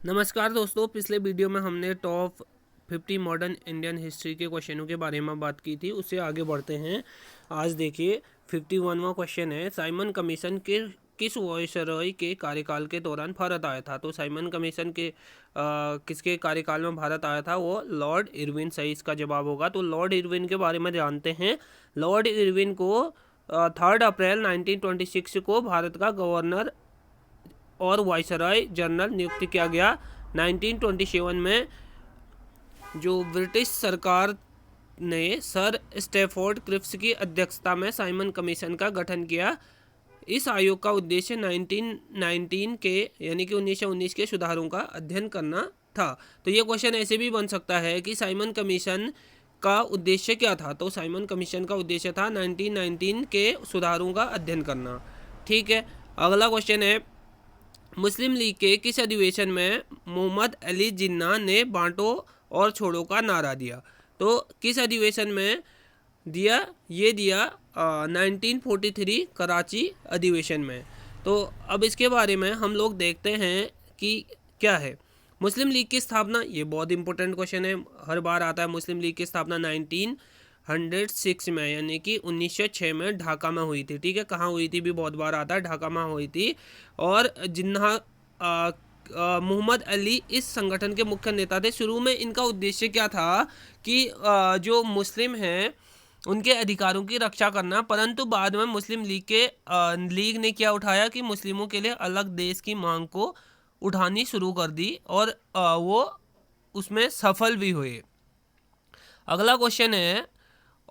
नमस्कार दोस्तों, पिछले वीडियो में हमने टॉप 50 मॉडर्न इंडियन हिस्ट्री के क्वेश्चनों के बारे में बात की थी। उससे आगे बढ़ते हैं। आज देखिए 51वां क्वेश्चन है, साइमन कमीशन के किस वायसरॉय के कार्यकाल के दौरान भारत आया था। तो साइमन कमीशन के किसके कार्यकाल में भारत आया था, वो लॉर्ड इरविन सही इसका जवाब होगा। तो लॉर्ड इरविन के बारे में जानते हैं। लॉर्ड इरविन को 3 अप्रैल 1926 को भारत का गवर्नर और वाइसरॉय जनरल नियुक्त किया गया। 1927 में जो ब्रिटिश सरकार ने सर स्टैफोर्ड क्रिप्स की अध्यक्षता में साइमन कमीशन का गठन किया। इस आयोग का उद्देश्य 1919 के यानी कि 1919 के सुधारों का अध्ययन करना था। तो ये क्वेश्चन ऐसे भी बन सकता है कि साइमन कमीशन का उद्देश्य क्या था। तो साइमन कमीशन का उद्देश्य था 1919 के सुधारों का अध्ययन करना। ठीक है, अगला क्वेश्चन है, मुस्लिम लीग के किस अधिवेशन में मोहम्मद अली जिन्ना ने बांटो और छोड़ो का नारा दिया। तो किस अधिवेशन में दिया, ये दिया 1943 कराची अधिवेशन में। तो अब इसके बारे में हम लोग देखते हैं कि क्या है मुस्लिम लीग की स्थापना। ये बहुत इंपॉर्टेंट क्वेश्चन है, हर बार आता है। मुस्लिम लीग की स्थापना 1906 में यानी कि 1906 में ढाका में हुई थी। ठीक है, कहाँ हुई थी भी बहुत बार आता है, ढाका में हुई थी। और जिन्ना मोहम्मद अली इस संगठन के मुख्य नेता थे। शुरू में इनका उद्देश्य क्या था कि जो मुस्लिम हैं उनके अधिकारों की रक्षा करना, परंतु बाद में मुस्लिम लीग ने क्या उठाया कि मुस्लिमों के लिए अलग देश की मांग को उठानी शुरू कर दी और वो उसमें सफल भी हुए। अगला क्वेश्चन है,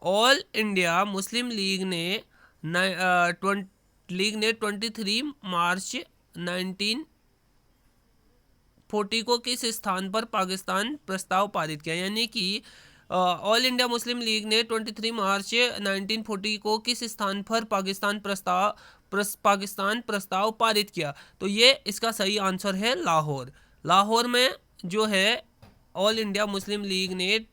ऑल इंडिया मुस्लिम लीग ने 23 मार्च 1940 को किस स्थान पर पाकिस्तान प्रस्ताव पारित किया। यानी कि ऑल इंडिया मुस्लिम लीग ने 23 मार्च 1940 को किस स्थान पर पाकिस्तान प्रस्ताव पारित किया। तो ये इसका सही आंसर है लाहौर। लाहौर में जो है ऑल इंडिया मुस्लिम लीग ने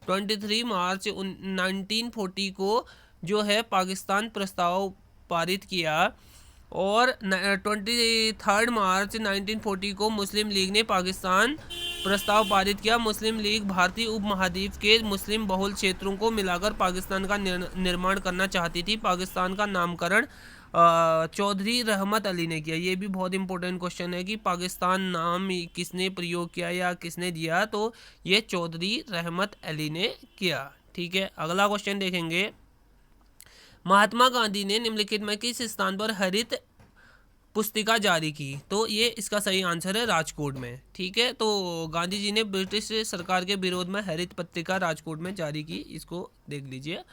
23 मार्च 1940 को जो है पाकिस्तान प्रस्ताव पारित किया। और 23 मार्च 1940 को मुस्लिम लीग ने पाकिस्तान प्रस्ताव पारित किया। मुस्लिम लीग भारतीय उपमहाद्वीप के मुस्लिम बहुल क्षेत्रों को मिलाकर पाकिस्तान का निर्माण करना चाहती थी। पाकिस्तान का नामकरण चौधरी रहमत अली ने किया। ये भी बहुत इंपॉर्टेंट क्वेश्चन है कि पाकिस्तान नाम किसने प्रयोग किया या किसने दिया। तो ये चौधरी रहमत अली ने किया। ठीक है, अगला क्वेश्चन देखेंगे, महात्मा गांधी ने निम्नलिखित में किस स्थान पर हरित पुस्तिका जारी की। तो ये इसका सही आंसर है राजकोट में। ठीक है, तो गांधी जी ने ब्रिटिश सरकार के विरोध में हरित पत्रिका राजकोट में जारी की, इसको देख लीजिए।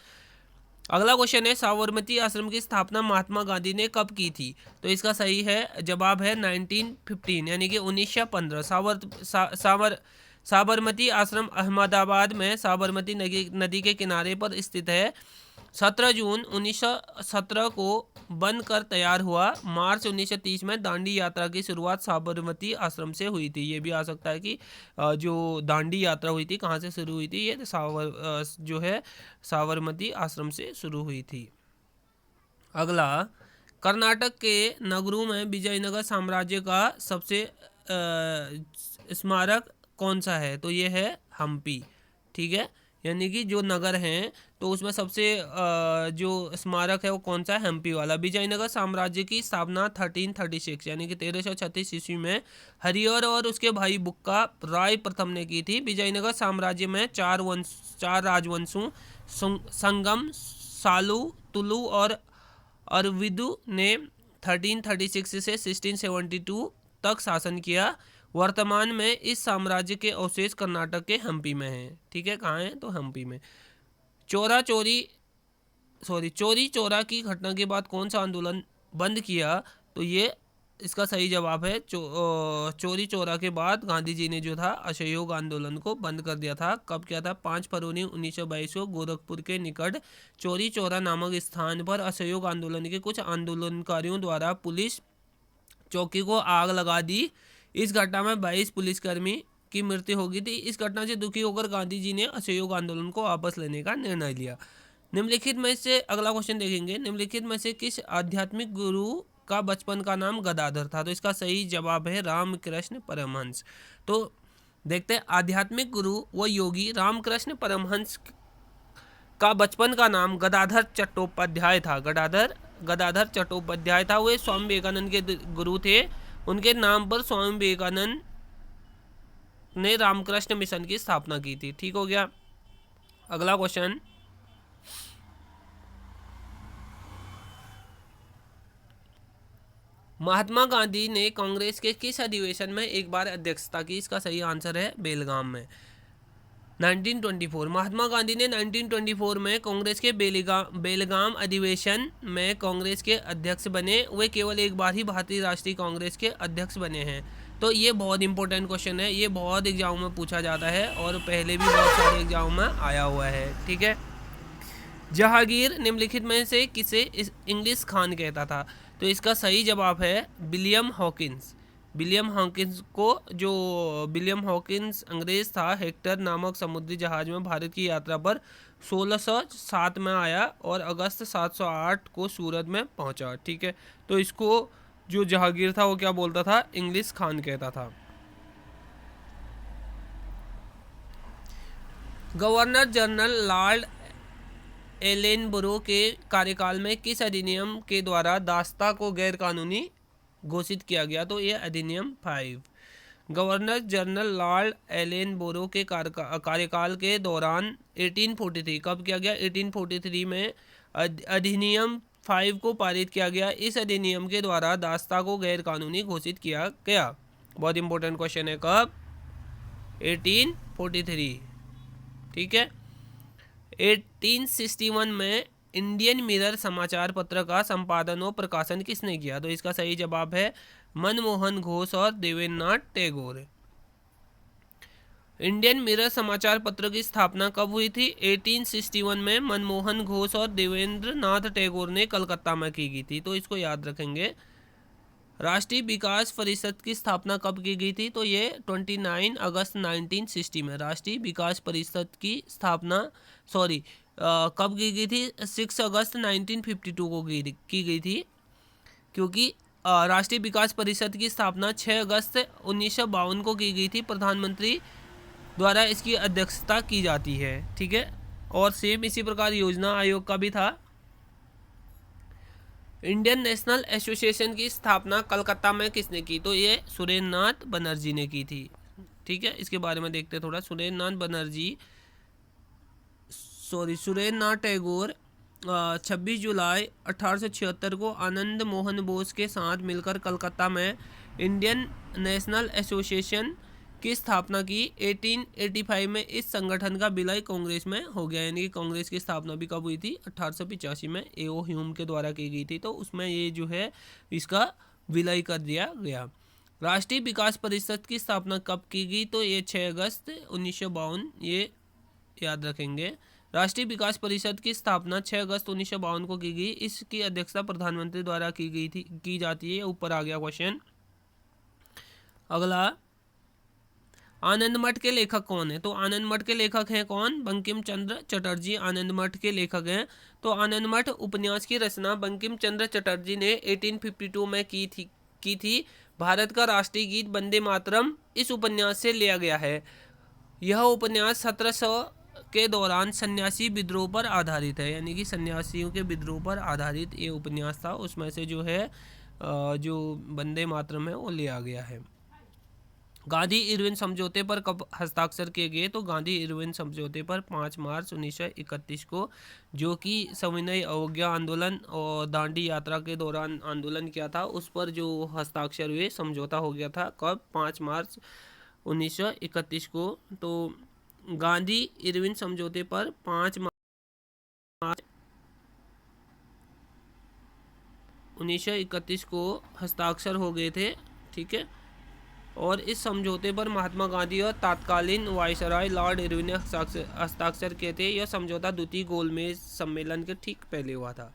अगला क्वेश्चन है, साबरमती आश्रम की स्थापना महात्मा गांधी ने कब की थी। तो इसका सही है जवाब है 1915 यानी कि 1915। साबरमती आश्रम अहमदाबाद में साबरमती नदी के किनारे पर स्थित है। 17 जून 1917 को बनकर तैयार हुआ। मार्च 1930 में दांडी यात्रा की शुरुआत साबरमती आश्रम से हुई थी। ये भी आ सकता है कि जो दांडी यात्रा हुई थी कहाँ से शुरू हुई थी, ये जो है साबरमती आश्रम से शुरू हुई थी। अगला, कर्नाटक के नगरों में विजयनगर साम्राज्य का सबसे स्मारक कौन सा है। तो ये है हम्पी। ठीक है, यानी कि जो नगर हैं तो उसमें सबसे जो स्मारक है वो कौन सा है, हम्पी वाला। विजयनगर साम्राज्य की स्थापना 1336 यानी कि 1336 ईस्वी में हरिहर और उसके भाई बुक्का राय प्रथम ने की थी। विजयनगर साम्राज्य में चार राजवंशों संगम, सालू, तुलु और अरविदु ने 1336 से 1672 तक शासन किया। वर्तमान में इस साम्राज्य के अवशेष कर्नाटक के हम्पी में हैं। ठीक है, कहाँ हैं, तो हम्पी में। चोरी चोरा की घटना के बाद कौन सा आंदोलन बंद किया। तो ये इसका सही जवाब है चोरी चोरा के बाद गांधी जी ने जो था असहयोग आंदोलन को बंद कर दिया था। कब किया था, 5 फरवरी 1922 को गोरखपुर के निकट चोरी चोरा नामक स्थान पर असहयोग आंदोलन के कुछ आंदोलनकारियों द्वारा पुलिस चौकी को आग लगा दी। इस घटना में 22 पुलिसकर्मी की मृत्यु हो गई थी। इस घटना से दुखी होकर गांधी जी ने असहयोग आंदोलन को वापस लेने का निर्णय लिया। निम्नलिखित में से अगला क्वेश्चन देखेंगे, निम्नलिखित में से किस आध्यात्मिक गुरु का बचपन का नाम गदाधर था? तो इसका सही जवाब है रामकृष्ण परमहंस। तो देखते हैं, आध्यात्मिक गुरु व योगी रामकृष्ण परमहंस का बचपन का नाम गदाधर चट्टोपाध्याय था। गदाधर चट्टोपाध्याय था। वे स्वामी विवेकानंद के गुरु थे। उनके नाम पर स्वामी विवेकानंद ने रामकृष्ण मिशन की स्थापना की थी। ठीक हो गया। अगला क्वेश्चन, महात्मा गांधी ने कांग्रेस के किस अधिवेशन में एक बार अध्यक्षता की? इसका सही आंसर है बेलगाम में, 1924। महात्मा गांधी ने 1924 में कांग्रेस के बेलगाम अधिवेशन में कांग्रेस के अध्यक्ष बने। वे केवल एक बार ही भारतीय राष्ट्रीय कांग्रेस के अध्यक्ष बने हैं। तो ये बहुत इंपॉर्टेंट क्वेश्चन है, ये बहुत एग्जाम में पूछा जाता है और पहले भी बहुत सारे एग्जाम में आया हुआ है। ठीक है। जहांगीर निम्नलिखित में से किसे इंग्लिश खान कहता था? तो इसका सही जवाब है विलियम हॉकिंस। विलियम हॉकिंस अंग्रेज था। हेक्टर नामक समुद्री जहाज में भारत की यात्रा पर 1607 में आया और अगस्त 708 को सूरत में पहुंचा। ठीक है। तो इसको जो जहांगीर था वो क्या बोलता था? इंग्लिश खान कहता था। गवर्नर जनरल लॉर्ड एलेनबरो के कार्यकाल में किस अधिनियम के द्वारा दास्ता को गैर कानूनी घोषित किया गया? तो ये अधिनियम 5। गवर्नर जनरल लॉर्ड एलेनबरो के कार्यकाल के दौरान 1843 कब किया गया? 1843 में अधिनियम 5 को पारित किया गया। इस अधिनियम के द्वारा दास्ता को गैर कानूनी घोषित किया गया। बहुत इंपॉर्टेंट क्वेश्चन है, कब? 1843। ठीक है। 1861 में इंडियन मिरर समाचार पत्र का संपादन और प्रकाशन किसने किया? तो इसका सही जवाब है मनमोहन घोष और देवेंद्रनाथ टैगोर। इंडियन मिरर समाचार पत्र की स्थापना कब हुई थी? 1861 में मनमोहन घोष और देवेंद्रनाथ टैगोर ने कलकत्ता में की गई थी। तो इसको याद रखेंगे। राष्ट्रीय विकास परिषद की स्थापना कब की गई थी? तो ये 29 अगस्त 1960 में राष्ट्रीय विकास परिषद की स्थापना कब की गई थी? 6 अगस्त 1952 को की गई थी, क्योंकि राष्ट्रीय विकास परिषद की स्थापना 6 अगस्त 1952 को की गई थी। प्रधानमंत्री द्वारा इसकी अध्यक्षता की जाती है। ठीक है। और सेम इसी प्रकार योजना आयोग का भी था। इंडियन नेशनल एसोसिएशन की स्थापना कलकत्ता में किसने की? तो ये सुरेंद्रनाथ बनर्जी ने की थी। ठीक है। इसके बारे में देखते थोड़ा। सुरेंद्रनाथ टैगोर 26 जुलाई 1876 को आनंद मोहन बोस के साथ मिलकर कलकत्ता में इंडियन नेशनल एसोसिएशन की स्थापना की। 1885 में इस संगठन का विलय कांग्रेस में हो गया, यानी कि कांग्रेस की स्थापना भी कब हुई थी? 1885 में A.O. ह्यूम के द्वारा की गई थी। तो उसमें ये जो है इसका विलय कर दिया गया। राष्ट्रीय विकास परिषद की स्थापना कब की गई? तो ये 6 अगस्त 1952, ये याद रखेंगे। राष्ट्रीय विकास परिषद की स्थापना 6 अगस्त 1952 को की गई। इसकी अध्यक्षता प्रधानमंत्री द्वारा की जाती है। ऊपर आ गया क्वेश्चन। अगला, आनंद मठ के लेखक कौन है? तो आनंद मठ के लेखक हैं कौन? बंकिम चंद्र चटर्जी आनंद मठ के लेखक हैं। तो आनंद मठ उपन्यास की रचना बंकिम चंद्र चटर्जी ने 1852 में की थी। भारत का राष्ट्रीय गीत वंदे मातरम इस उपन्यास से लिया गया है। यह उपन्यास 1700 के दौरान सन्यासी विद्रोह पर आधारित है, यानी कि सन्यासियों के विद्रोह पर आधारित ये उपन्यास था। उसमें से जो है जो वंदे मातरम है वो लिया गया है। गांधी इरविन समझौते पर कब हस्ताक्षर किए गए? तो गांधी इरविन समझौते पर 5 मार्च 1931 को, जो कि सविनय अवज्ञा आंदोलन और दांडी यात्रा के दौरान आंदोलन किया था, उस पर जो हस्ताक्षर हुए समझौता हो गया था। कब? 5 मार्च 1931 को। तो गांधी इरविन समझौते पर 5 मार्च 1931 को हस्ताक्षर हो गए थे। ठीक है। और इस समझौते पर महात्मा गांधी और तत्कालीन वायसराय लॉर्ड इरविन ने हस्ताक्षर किए थे। यह समझौता द्वितीय गोलमेज सम्मेलन के ठीक पहले हुआ था।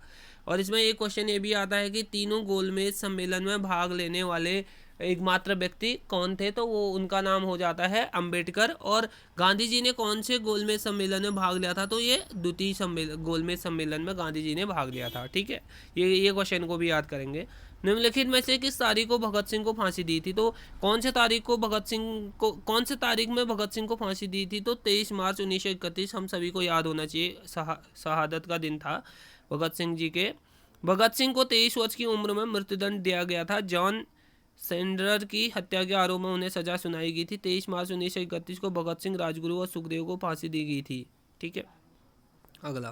और इसमें एक क्वेश्चन ये भी आता है कि तीनों गोलमेज सम्मेलन में भाग लेने वाले एकमात्र व्यक्ति कौन थे, तो वो उनका नाम हो जाता है अंबेडकर। और गांधी जी ने कौन से गोलमेज सम्मेलन में भाग लिया था, तो ये द्वितीय गोलमेज सम्मेलन में गांधी जी ने भाग लिया था। ठीक है, ये क्वेश्चन को भी याद करेंगे। निम्नलिखित में से किस तारीख को भगत सिंह को फांसी दी थी, तो कौन से तारीख में भगत सिंह को फांसी दी थी, तो 23 मार्च 1931। हम सभी को याद होना चाहिए, शहादत का दिन था भगत सिंह जी के। भगत सिंह को 23 वर्ष की उम्र में मृत्युदंड दिया गया था। जॉन सेंडर की हत्या के आरोप में उन्हें सजा सुनाई गई थी। 23 मार्च 1931 को भगत सिंह, राजगुरु और सुखदेव को फांसी दी गई थी। ठीक है, अगला,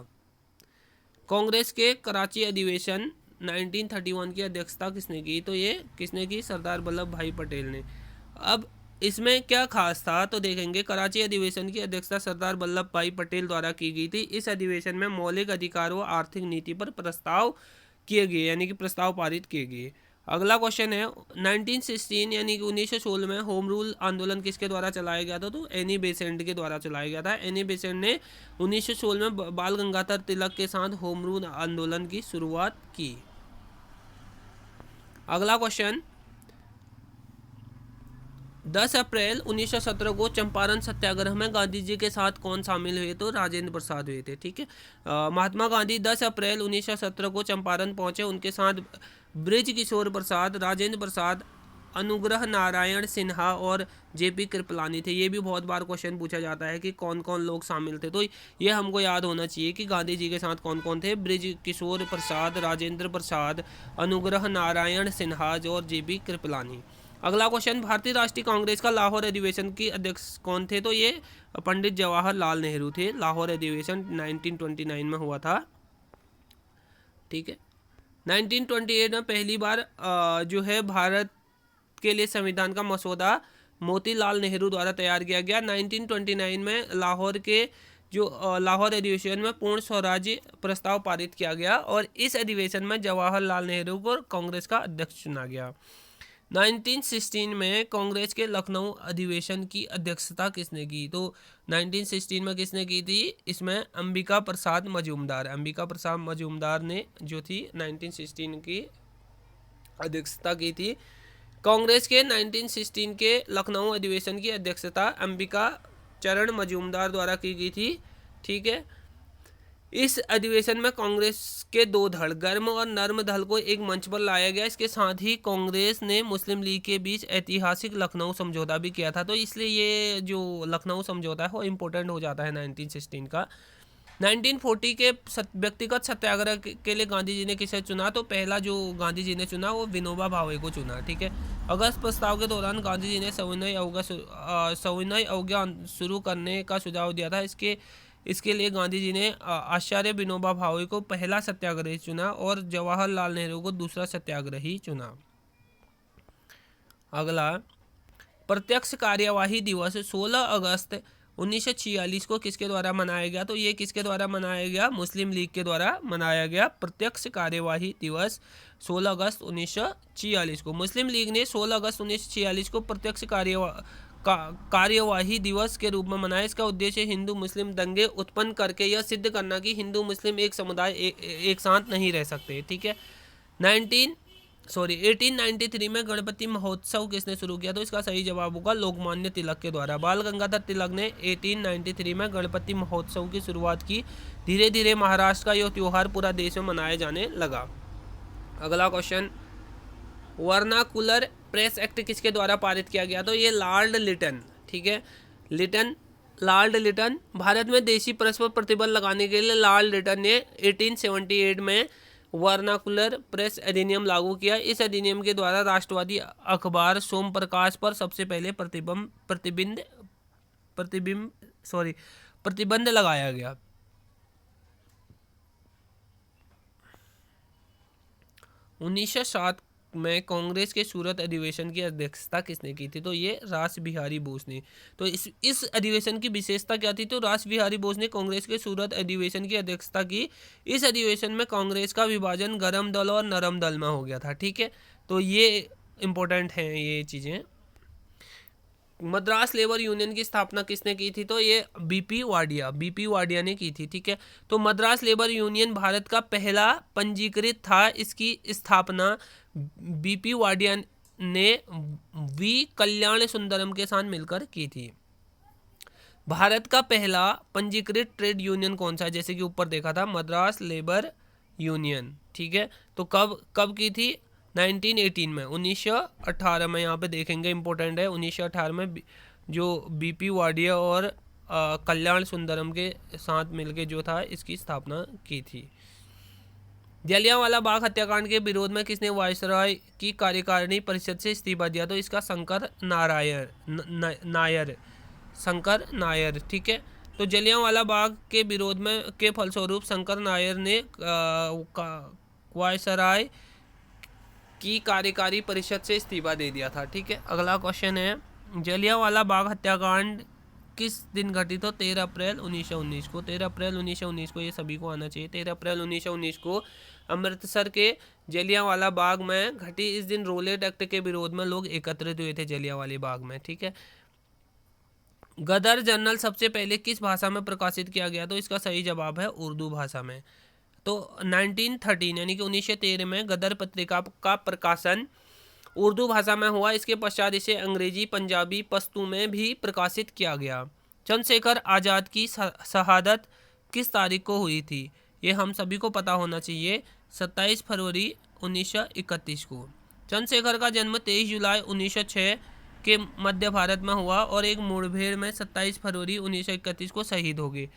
कांग्रेस के कराची अधिवेशन 1931 की अध्यक्षता किसने की, तो ये किसने की, सरदार वल्लभ भाई पटेल ने। अब इसमें क्या खास था, तो देखेंगे कराची अधिवेशन की अध्यक्षता सरदार वल्लभ भाई पटेल द्वारा की गई थी। इस अधिवेशन में मौलिक अधिकार व आर्थिक नीति पर प्रस्ताव किए गए, यानी कि प्रस्ताव पारित किए गए। अगला क्वेश्चन है 1916 यानी कि 1916 में होम रूल आंदोलन किसके द्वारा चलाया गया था, तो एनी बेसेंट के द्वारा चलाया गया था। एनी बेसेंट ने 1916 में बाल गंगाधर तिलक के साथ होम रूल आंदोलन की शुरुआत की। अगला क्वेश्चन 10 अप्रैल 1917 को चंपारण सत्याग्रह में गांधी जी के साथ कौन शामिल हुए, तो राजेंद्र प्रसाद हुए थे। ठीक है, महात्मा गांधी 10 अप्रैल 1917 को चंपारण पहुंचे। उनके साथ ब्रिज किशोर प्रसाद, राजेंद्र प्रसाद, अनुग्रह नारायण सिन्हा और जेपी कृपलानी थे। ये भी बहुत बार क्वेश्चन पूछा जाता है कि कौन कौन लोग शामिल थे, तो ये हमको याद होना चाहिए कि गांधी जी के साथ कौन कौन थे। ब्रिज किशोर प्रसाद, राजेंद्र प्रसाद, अनुग्रह नारायण सिन्हा और जेपी कृपलानी। अगला क्वेश्चन भारतीय राष्ट्रीय कांग्रेस का लाहौर अधिवेशन की अध्यक्ष कौन थे, तो ये पंडित जवाहरलाल नेहरू थे। लाहौर अधिवेशन 1929 में हुआ था। ठीक है, 1928 में पहली बार जो है भारत के लिए संविधान का मसौदा मोतीलाल नेहरू द्वारा तैयार किया गया। 1929 में लाहौर अधिवेशन में पूर्ण स्वराज्य प्रस्ताव पारित किया गया और इस अधिवेशन में जवाहरलाल नेहरू को कांग्रेस का अध्यक्ष चुना गया। 1916 में कांग्रेस के लखनऊ अधिवेशन की अध्यक्षता किसने की, तो 1916 में किसने की थी, इसमें अंबिका प्रसाद मजूमदार ने जो थी 1916 की अध्यक्षता की थी। कांग्रेस के 1916 के लखनऊ अधिवेशन की अध्यक्षता अंबिका चरण मजूमदार द्वारा की गई थी। ठीक है, इस अधिवेशन में कांग्रेस के दो धड़, गर्म और नर्म दल को एक मंच पर लाया गया। इसके साथ ही कांग्रेस ने मुस्लिम लीग के बीच ऐतिहासिक लखनऊ समझौता भी किया था, तो इसलिए ये जो लखनऊ समझौता है वो इम्पोर्टेंट हो जाता है 1916 का। 1940 के व्यक्तिगत सत्याग्रह के लिए गांधी जी ने किसे चुना, तो पहला जो गांधी जी ने चुना वो विनोबा भावे को चुना। ठीक है, अगस्त प्रस्ताव के दौरान गांधी जी ने सविनय अवज्ञा शुरू करने का सुझाव दिया था। इसके लिए गांधी जी ने आचार्य विनोबा भावे को पहला सत्याग्रही चुना और जवाहरलाल नेहरू को दूसरा सत्याग्रही चुना। अगला, प्रत्यक्ष कार्यवाही दिवस 16 अगस्त 1946 को किसके द्वारा मनाया गया, तो ये किसके द्वारा मनाया गया, मुस्लिम लीग के द्वारा मनाया गया। प्रत्यक्ष कार्यवाही दिवस 16 अगस्त 1946 को मुस्लिम लीग ने 16 अगस्त 1946 को प्रत्यक्ष कार्यवाही दिवस के रूप में मनाया। इसका उद्देश्य हिंदू मुस्लिम दंगे उत्पन्न करके यह सिद्ध करना कि हिंदू मुस्लिम एक समुदाय एक साथ नहीं रह सकते। ठीक है, 1893 में गणपति महोत्सव किसने शुरू किया, तो इसका सही जवाब होगा लोकमान्य तिलक के द्वारा। बाल गंगाधर तिलक ने 1893 में गणपति महोत्सव की शुरुआत की। धीरे धीरे महाराष्ट्र का यह त्यौहार पूरा देश में मनाया जाने लगा। अगला क्वेश्चन, वर्नाकुलर प्रेस एक्ट किसके द्वारा पारित किया गया, तो ये लॉर्ड लिटन। ठीक है, लॉर्ड लिटन। भारत में देशी प्रेस पर प्रतिबंध लगाने के लिए लॉर्ड लिटन ने 1878 में वर्नाकुलर प्रेस अधिनियम लागू किया। इस अधिनियम के द्वारा राष्ट्रवादी अखबार सोम प्रकाश पर सबसे पहले प्रतिबंध लगाया गया। 1907 में कांग्रेस के सूरत अधिवेशन की अध्यक्षता किसने की थी, तो ये रास बिहारी बोस ने। तो इस अधिवेशन की विशेषता क्या थी, तो रास बिहारी बोस ने कांग्रेस के सूरत अधिवेशन की अध्यक्षता की। इस अधिवेशन में कांग्रेस का विभाजन गर्म दल और नरम दल में हो गया था। ठीक है, तो ये इम्पोर्टेंट हैं ये चीज़ें। मद्रास लेबर यूनियन की स्थापना किसने की थी, तो ये बीपी वाडिया ने की थी। ठीक है, तो मद्रास लेबर यूनियन भारत का पहला पंजीकृत था। इसकी स्थापना बीपी वाडिया ने वी कल्याण सुंदरम के साथ मिलकर की थी। भारत का पहला पंजीकृत ट्रेड यूनियन कौन सा है? जैसे कि ऊपर देखा था, मद्रास लेबर यूनियन। ठीक है, तो कब की थी? 1918 में, 1918 में। यहाँ पे देखेंगे, इंपॉर्टेंट है, 1918 में जो बीपी वाडिया और कल्याण सुंदरम के साथ मिलके जो था इसकी स्थापना की थी। जलियांवाला बाग हत्याकांड के विरोध में किसने वायसराय की कार्यकारिणी परिषद से इस्तीफा दिया? तो इसका शंकर नायर, शंकर नायर। ठीक है, तो जलियांवाला बाग के विरोध में के फलस्वरूप शंकर नायर ने वायसराय की कार्यकारी परिषद से इस्तीफा दे दिया था। ठीक है, अगला क्वेश्चन है, जलियांवाला बाग हत्याकांड किस दिन घटित हो? 13 अप्रैल 1919 को। 13 अप्रैल 1919 को, ये सभी को आना चाहिए। 13 अप्रैल 1919 को अमृतसर के जलियांवाला बाग में घटी। इस दिन रोलेट एक्ट के विरोध में लोग एकत्रित हुए थे जलियांवाला बाग में। ठीक है, गदर जर्नल सबसे पहले किस भाषा में प्रकाशित किया गया? तो इसका सही जवाब है उर्दू भाषा में। तो 1913 यानी कि 1913 में गदर पत्रिका का प्रकाशन उर्दू भाषा में हुआ। इसके पश्चात इसे अंग्रेजी, पंजाबी, पश्तो में भी प्रकाशित किया गया। चंद्रशेखर आज़ाद की शहादत किस तारीख को हुई थी? ये हम सभी को पता होना चाहिए, 27 फरवरी 1931 को। चंद्रशेखर का जन्म 23 जुलाई 1906 के मध्य भारत में हुआ और एक मुठभेड़ में 27 फरवरी 1931 को शहीद हो गए।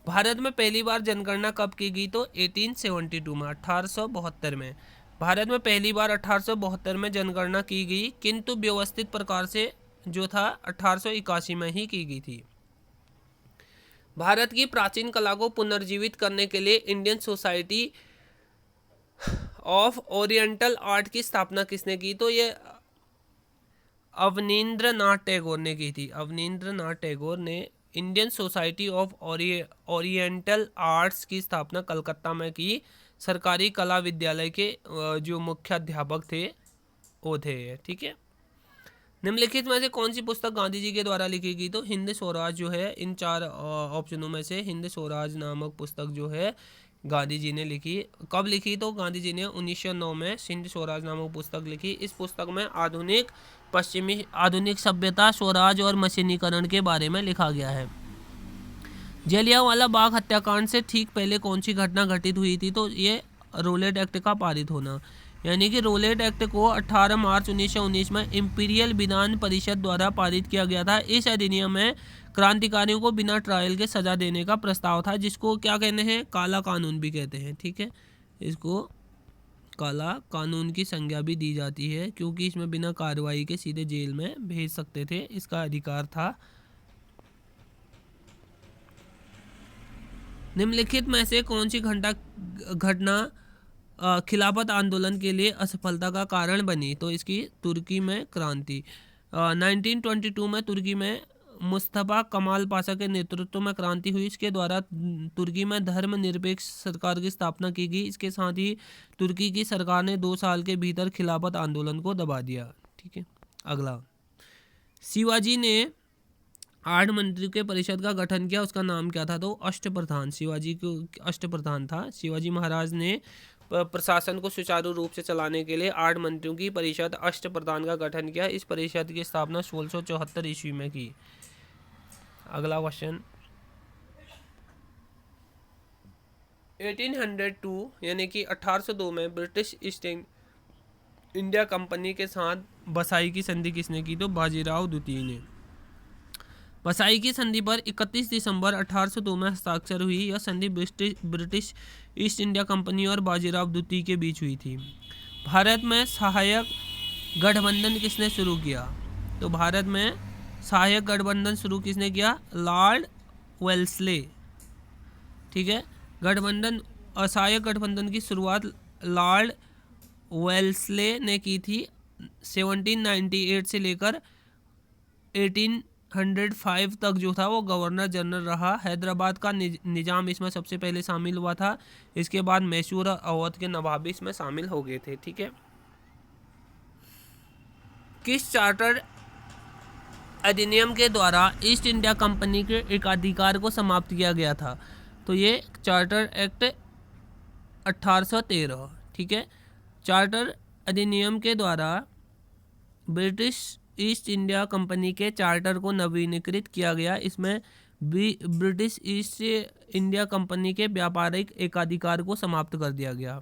भारत में पहली बार जनगणना कब की गई? तो 1872 में, 1872 में। भारत में पहली बार 1872 में जनगणना की गई, किंतु व्यवस्थित प्रकार से जो था 1881 में ही की गई थी। भारत की प्राचीन कला को पुनर्जीवित करने के लिए Indian society of oriental art की स्थापना किसने की? तो ये अवनींद्रनाथ टैगोर ने की थी। अवनींद्रनाथ टैगोर ने Indian society of oriental arts की स्थापना कलकत्ता में की। सरकारी कला विद्यालय के जो मुख्य अध्यापक थे वो थे। ठीक है, निम्नलिखित में से कौन सी पुस्तक गांधी जी के द्वारा लिखी गई? तो हिंद स्वराज जो है, इन 4 ऑप्शनों में से हिंद स्वराज नामक पुस्तक जो है गांधी जी ने लिखी। कब लिखी? तो गांधी जी ने 1909 में हिंद स्वराज नामक पुस्तक लिखी। इस पुस्तक में आधुनिक सभ्यता, स्वराज और मशीनीकरण के बारे में लिखा गया है। जलियांवाला बाग हत्याकांड से ठीक पहले कौन सी घटना घटित हुई थी? तो ये रोलेट एक्ट का पारित होना, यानी कि रोलेट एक्ट को 18 मार्च 1919 में इंपीरियल विधान परिषद द्वारा पारित किया गया था। इस अधिनियम में क्रांतिकारियों को बिना ट्रायल के सजा देने का प्रस्ताव था, जिसको क्या कहते हैं? काला कानून भी कहते हैं। ठीक है, इसको काला कानून की संज्ञा भी दी जाती है, क्योंकि इसमें बिना कार्रवाई के सीधे जेल में भेज सकते थे, इसका अधिकार था। निम्नलिखित में से कौन सी घटना खिलाफत आंदोलन के लिए असफलता का कारण बनी? तो इसकी तुर्की में क्रांति। 1922 में तुर्की में मुस्तफा कमाल पाशा के नेतृत्व में क्रांति हुई। इसके द्वारा तुर्की में धर्मनिरपेक्ष सरकार की स्थापना की गई। इसके साथ ही तुर्की की सरकार ने 2 साल के भीतर खिलाफत आंदोलन को दबा दिया। ठीक है, अगला, शिवाजी ने 8 मंत्रियों के परिषद का गठन किया, उसका नाम क्या था? तो अष्टप्रधान। शिवाजी को अष्टप्रधान था। शिवाजी महाराज ने प्रशासन को सुचारू रूप से चलाने के लिए 8 मंत्रियों की परिषद अष्टप्रधान का गठन किया। इस परिषद की स्थापना 1674 ईस्वी में की। अगला क्वेश्चन, 1802 यानी कि 1802 में ब्रिटिश ईस्ट इंडिया कंपनी के साथ बसाई की संधि किसने की? तो बाजीराव द्वितीय ने। बसाई की संधि पर 31 दिसंबर 1802 में हस्ताक्षर हुई। यह संधि ब्रिटिश ईस्ट इंडिया कंपनी और बाजीराव द्वितीय के बीच हुई थी। भारत में सहायक गठबंधन किसने शुरू किया? तो भारत में सहायक गठबंधन शुरू किसने किया? Lord Wellesley. ठीक है, असहायक गठबंधन की शुरुआत लॉर्ड वेल्सले ने की थी। 1798 से लेकर 1805 तक जो था वो गवर्नर जनरल रहा। हैदराबाद का निजाम इसमें सबसे पहले शामिल हुआ था। इसके बाद मैसूर और अवध के नवाब भी इसमें शामिल हो गए थे। ठीक है, किस चार्टर अधिनियम के द्वारा ईस्ट इंडिया कंपनी के एकाधिकार को समाप्त किया गया था? तो ये चार्टर एक्ट 1813। ठीक है, चार्टर अधिनियम के द्वारा ब्रिटिश ईस्ट इंडिया कंपनी के चार्टर को नवीनीकृत किया गया। इसमें ब्रिटिश ईस्ट इंडिया कंपनी के व्यापारिक एकाधिकार को समाप्त कर दिया गया।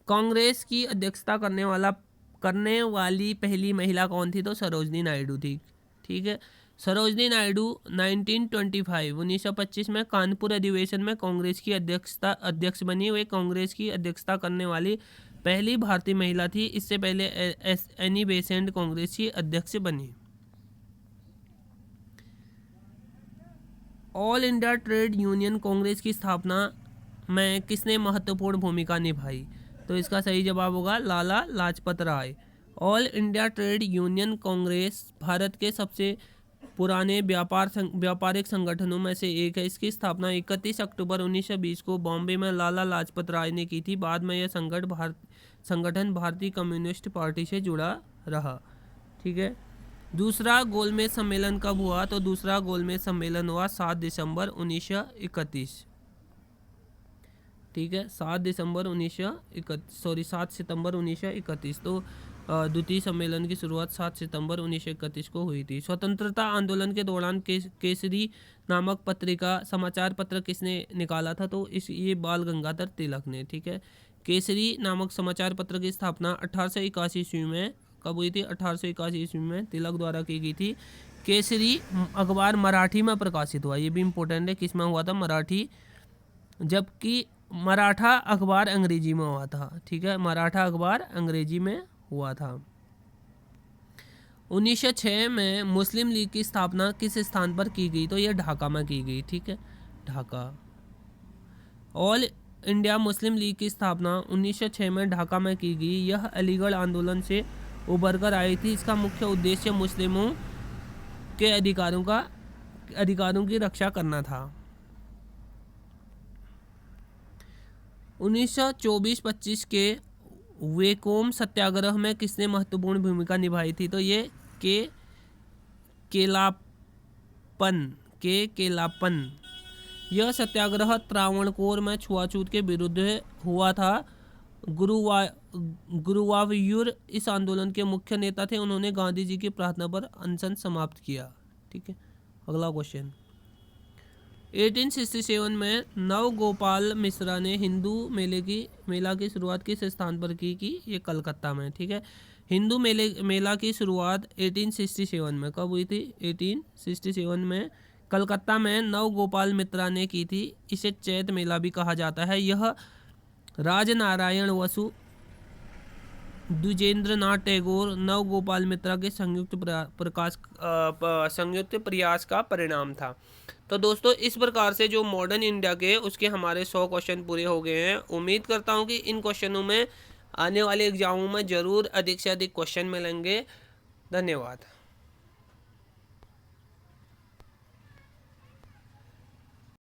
कांग्रेस की अध्यक्षता करने वाली पहली महिला कौन थी? तो सरोजनी नायडू थी। ठीक है, सरोजनी नायडू 1925 में कानपुर अधिवेशन में कांग्रेस की अध्यक्ष बनी। वे कांग्रेस की अध्यक्षता करने वाली पहली भारतीय महिला थी। इससे पहले एनी बेसेंट कांग्रेस की अध्यक्ष बनी। All India trade union Congress की स्थापना में किसने महत्वपूर्ण भूमिका निभाई? तो इसका सही जवाब होगा Lala Lajpat Rai. All India trade union Congress Bharat के सबसे पुराने व्यापारिक संगठनों में से एक है। इसकी स्थापना 31 अक्टूबर 1920 को बॉम्बे में लाला लाजपत राय ने की थी। बाद में यह संगठन भारतीय कम्युनिस्ट पार्टी से जुड़ा रहा। ठीक है, दूसरा गोलमेज सम्मेलन कब हुआ? तो दूसरा गोलमेज सम्मेलन हुआ 7 दिसंबर 1931। ठीक है, 7 सितंबर 1931। तो द्वितीय सम्मेलन की शुरुआत 7 सितंबर 1931 को हुई थी। स्वतंत्रता आंदोलन के दौरान केसरी नामक समाचार पत्र किसने निकाला था? तो ये बाल गंगाधर तिलक ने। ठीक है, केसरी नामक समाचार पत्र की स्थापना 1881 ईस्वी में कब हुई थी? 1881 ईस्वी में तिलक द्वारा की गई थी। केसरी अखबार मराठी में प्रकाशित हुआ। ये भी इम्पोर्टेंट है, किस में हुआ था? मराठी, जबकि मराठा अखबार अंग्रेजी में हुआ था। ठीक है, मराठा अखबार अंग्रेजी में हुआ था। 1906 में मुस्लिम लीग की स्थापना किस स्थान पर की गई? तो ये ढाका में की गई। ठीक है, Dhaka. All India Muslim league की स्थापना 1906 में ढाका में की गई। यह अलीगढ़ आंदोलन से उभर कर आई थी। इसका मुख्य उद्देश्य मुस्लिमों के अधिकारों की रक्षा करना था। 1924-25 के वेकोम सत्याग्रह में किसने महत्वपूर्ण भूमिका निभाई थी? तो ये केलापन। यह सत्याग्रह त्रावणकोर में छुआछूत के विरुद्ध हुआ था। गुरुवायूर इस आंदोलन के मुख्य नेता थे। उन्होंने गांधी जी की प्रार्थना पर अनशन समाप्त किया। ठीक है, अगला क्वेश्चन। 1867 में नवगोपाल मिश्रा ने हिंदू मेला की शुरुआत किस स्थान पर की? ये कलकत्ता में। ठीक है, हिंदू मेला की शुरुआत 1867 में कब हुई थी? 1867 में कलकत्ता में नवगोपाल मिश्रा ने की थी। इसे चैत मेला भी कहा जाता है। यह राजनारायण बसु, द्विजेंद्रनाथ टैगोर, नवगोपाल मिश्रा के संयुक्त प्रयास का परिणाम था। तो दोस्तों, इस प्रकार से जो मॉडर्न इंडिया के उसके हमारे 100 क्वेश्चन पूरे हो गए हैं। उम्मीद करता हूं कि इन क्वेश्चनों में आने वाले एग्जामों में ज़रूर अधिक से अधिक क्वेश्चन मिलेंगे। धन्यवाद।